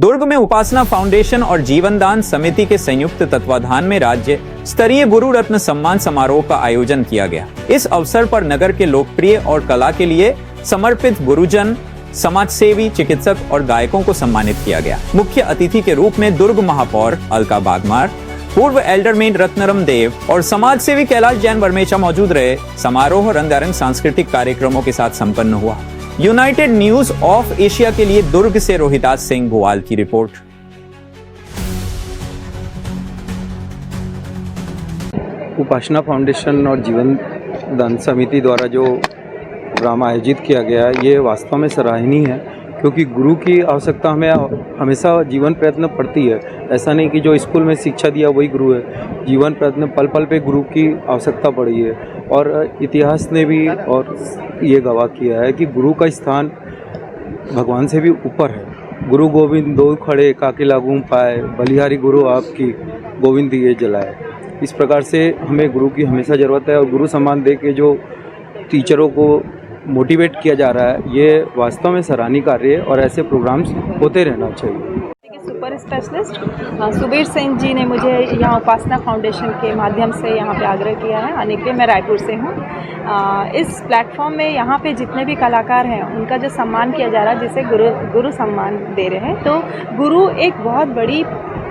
दुर्ग में उपासना फाउंडेशन और जीवनदान समिति के संयुक्त तत्वाधान में राज्य स्तरीय गुरु रत्न सम्मान समारोह का आयोजन किया गया। इस अवसर पर नगर के लोकप्रिय और कला के लिए समर्पित गुरुजन, समाजसेवी, चिकित्सक और गायकों को सम्मानित किया गया। मुख्य अतिथि के रूप में दुर्ग महापौर अलका बागमार, पूर्व एल्डरमेन रत्नरम देव और समाजसेवी कैलाश जैन वर्मेचा मौजूद रहे। समारोह रंगारंग सांस्कृतिक कार्यक्रमों के साथ संपन्न हुआ। यूनाइटेड न्यूज ऑफ एशिया के लिए दुर्ग से रोहिताज सिंह गोवाल की रिपोर्ट। उपासना फाउंडेशन और जीवन दान समिति द्वारा जो प्रोग्राम आयोजित किया गया है, ये वास्तव में सराहनीय है, क्योंकि गुरु की आवश्यकता हमें हमेशा जीवन प्रयत्न पड़ती है। ऐसा नहीं कि जो स्कूल में शिक्षा दिया वही गुरु है। जीवन प्रयत्न पल पल पे गुरु की आवश्यकता पड़ी है और इतिहास ने भी और ये गवाह किया है कि गुरु का स्थान भगवान से भी ऊपर है। गुरु गोविंद दो खड़े काके लागू पाए, बलिहारी गुरु आपकी गोविंद दिए जलाए। इस प्रकार से हमें गुरु की हमेशा ज़रूरत है और गुरु सम्मान दे के जो टीचरों को मोटिवेट किया जा रहा है, ये वास्तव में सराहनीय कार्य है और ऐसे प्रोग्राम्स होते रहना चाहिए। सुपर स्पेशलिस्ट सुबीर सिंह जी ने मुझे यहाँ उपासना फाउंडेशन के माध्यम से यहाँ पे आग्रह किया है आने के लिए। मैं रायपुर से हूँ। इस प्लेटफॉर्म में यहाँ पे जितने भी कलाकार हैं उनका जो सम्मान किया जा रहा है, जिसे गुरु सम्मान दे रहे हैं। तो गुरु एक बहुत बड़ी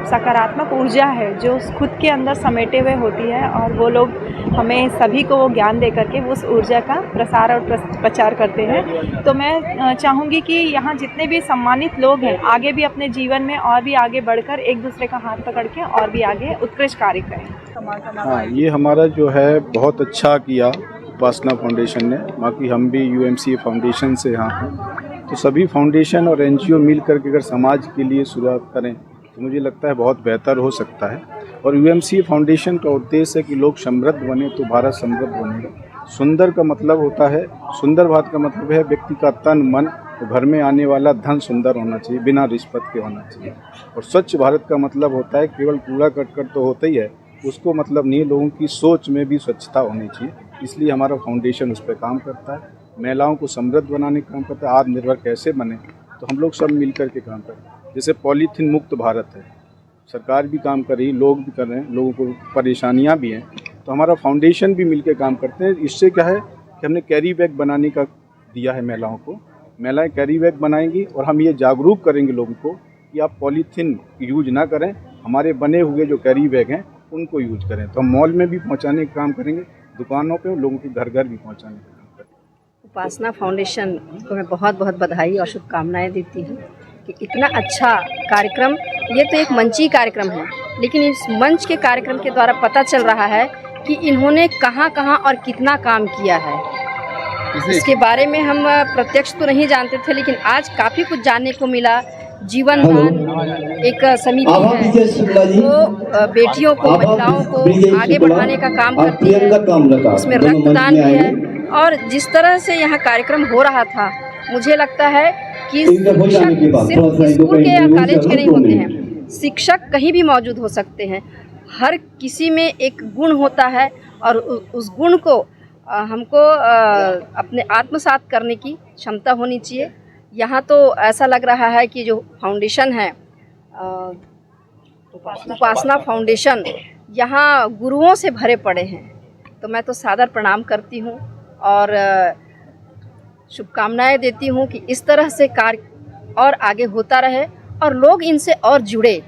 सकारात्मक ऊर्जा है जो खुद के अंदर समेटे हुए होती है और वो लोग हमें सभी को वो ज्ञान दे करके उस ऊर्जा का प्रसार और प्रचार करते हैं। तो मैं चाहूँगी कि यहाँ जितने भी सम्मानित लोग हैं आगे भी अपने जीवन में और भी आगे बढ़कर एक दूसरे का हाथ पकड़ के और भी आगे उत्कृष्ट कार्य करें। हाँ, ये हमारा जो है बहुत अच्छा किया उपासना फाउंडेशन ने। बाकी हम भी यूएमसी फाउंडेशन से यहाँ हैं, तो सभी फाउंडेशन और एनजीओ मिल करके अगर समाज के लिए शुरुआत करें तो मुझे लगता है बहुत बेहतर हो सकता है। और यूएमसी फाउंडेशन का उद्देश्य है कि लोग समृद्ध बने तो भारत समृद्ध बनेगा। सुंदर का मतलब होता है, सुंदर भारत का मतलब है व्यक्ति का तन मन, तो घर में आने वाला धन सुंदर होना चाहिए, बिना रिश्वत के होना चाहिए। और स्वच्छ भारत का मतलब होता है केवल कूड़ा करकट तो होता ही है, उसको मतलब नहीं, लोगों की सोच में भी स्वच्छता होनी चाहिए। इसलिए हमारा फाउंडेशन उस पर काम करता है। महिलाओं को समृद्ध बनाने का काम करता है। आत्मनिर्भर कैसे बने, तो हम लोग सब मिल कर के काम करते हैं। जैसे पॉलीथीन मुक्त भारत है, सरकार भी काम कर रही, लोग भी कर रहे हैं, लोगों को परेशानियां भी हैं, तो हमारा फाउंडेशन भी मिलकर काम करते हैं। इससे क्या है कि हमने कैरी बैग बनाने का दिया है महिलाओं को। महिलाएं कैरी बैग बनाएंगी और हम ये जागरूक करेंगे लोगों को कि आप पॉलीथीन यूज ना करें, हमारे बने हुए जो कैरी बैग हैं उनको यूज करें। तो हम मॉल में भी पहुँचाने का काम करेंगे, दुकानों पर, लोगों के घर घर भी पहुँचाने का काम करेंगे। उपासना फाउंडेशन को मैं बहुत बहुत बधाई और शुभकामनाएँ देती हूँ कि इतना अच्छा कार्यक्रम, ये तो एक मंची कार्यक्रम है, लेकिन इस मंच के कार्यक्रम के द्वारा पता चल रहा है कि इन्होंने कहाँ कहाँ और कितना काम किया है। इसके बारे में हम प्रत्यक्ष तो नहीं जानते थे, लेकिन आज काफ़ी कुछ जानने को मिला। जीवन दान एक समिति है जो बेटियों को, महिलाओं को आगे बढ़ाने का काम करती है। इसमें रक्तदान भी है और जिस तरह से यहाँ कार्यक्रम हो रहा था, मुझे लगता है कि शिक्षक सिर्फ स्कूल के या कॉलेज के नहीं होते हैं, शिक्षक कहीं भी मौजूद हो सकते हैं। हर किसी में एक गुण होता है और उस गुण को हमको अपने आत्मसात करने की क्षमता होनी चाहिए। यहाँ तो ऐसा लग रहा है कि जो फाउंडेशन है उपासना फाउंडेशन, यहाँ गुरुओं से भरे पड़े हैं। तो मैं तो सादर प्रणाम करती हूँ और शुभकामनाएं देती हूँ कि इस तरह से कार्य और आगे होता रहे और लोग इनसे और जुड़े।